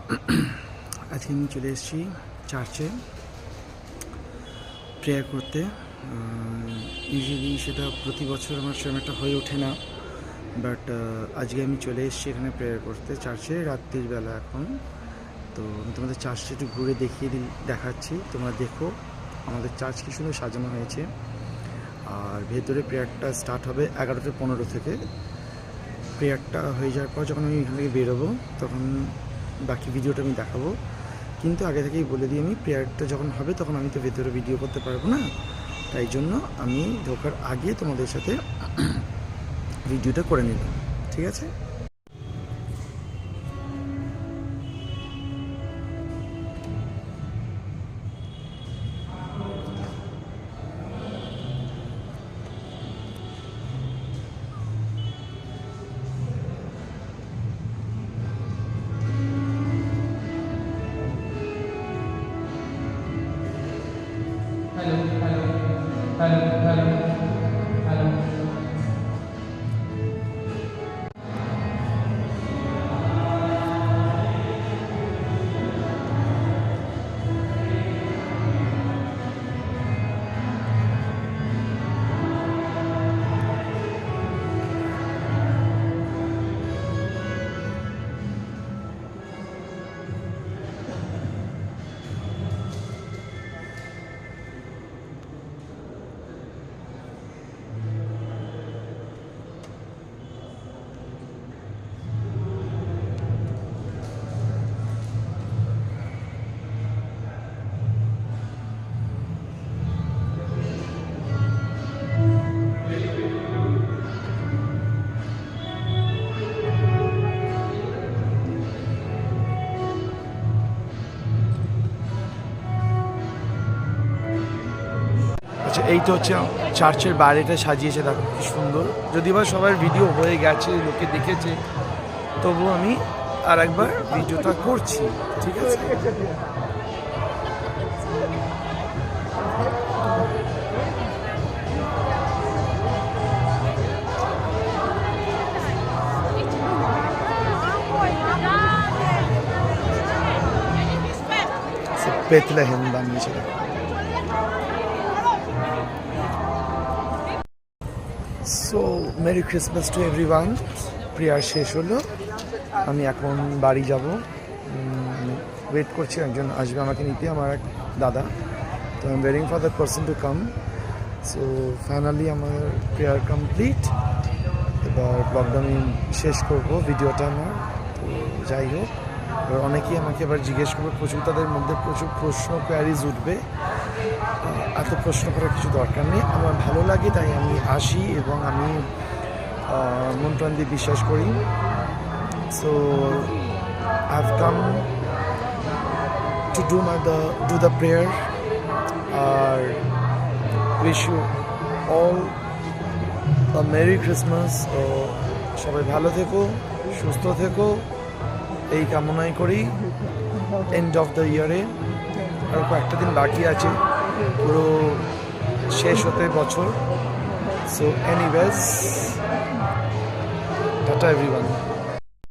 আজকে আমি চলে এসেছি চার্চে প্রেয়ার করতে। ইউজুয়ালি সেটা প্রতি বছর আমার সেরকম একটা হয়ে ওঠে না, বাট আজকে আমি চলে এসেছি এখানে প্রেয়ার করতে চার্চে রাত্রির বেলা এখন। তো আমি তোমাদের চার্চটা একটু ঘুরে দেখাচ্ছি, তোমরা দেখো আমাদের চার্চ কি সুন্দর সাজানো হয়েছে। আর ভেতরে প্রেয়ারটা স্টার্ট হবে 11:15 থেকে। প্রেয়ারটা হয়ে যাওয়ার পর যখন আমি এখান থেকে বেরোবো তখন বাকি ভিডিওটা আমি দেখাবো। কিন্তু আগে থেকেই বলে দিই, আমি প্রেয়ারটা যখন হবে তখন আমি তো ভেতরে ভিডিও করতে পারবো না, তাই জন্য আমি ঢোকার আগে তোমাদের সাথে ভিডিওটা করে নিলাম, ঠিক আছে? Hello, hello, hello, hello, hello. আচ্ছা, এই তো হচ্ছে চার্চের বাইরেটা সাজিয়েছে, দেখো কি সুন্দর। যদি বা সবার ভিডিও হয়ে গেছে, লোকে দেখেছে, তবু আমি আর একবার ভিডিওটা করছি, ঠিক আছে? বেথলেহেম বানিয়েছে। So merry Christmas to everyone. Prayer শেষ হলো, আমি এখন বাড়ি যাব। ওয়েট করছি, একজন আসবে আমাকে নিতে, আমার এক দাদা। তো I am waiting for that person to come. So finally আমার প্রেয়ার কমপ্লিট। এবার ব্লগটা আমি শেষ করব ভিডিওটা আমার। তো যাই হোক, এবার অনেকেই আমাকে এবার জিজ্ঞেস করবে, প্রচুর তাদের মধ্যে প্রচুর প্রশ্ন কোয়ারিজ উঠবে। এত প্রশ্ন করার কিছু দরকার নেই, আমার ভালো লাগে তাই আমি আসি এবং আমি মন প্রাণ দিয়ে বিশ্বাস করি। So I have come to do the prayer. আর wish you all merry Christmas. সবাই ভালো থেকো, সুস্থ থেকো, এই কামনাই করি। এন্ড অফ দ্য ইয়ারে আরও কয়েকটা দিন বাকি আছে পুরো শেষ হতে বছর। So anyways, tata everyone.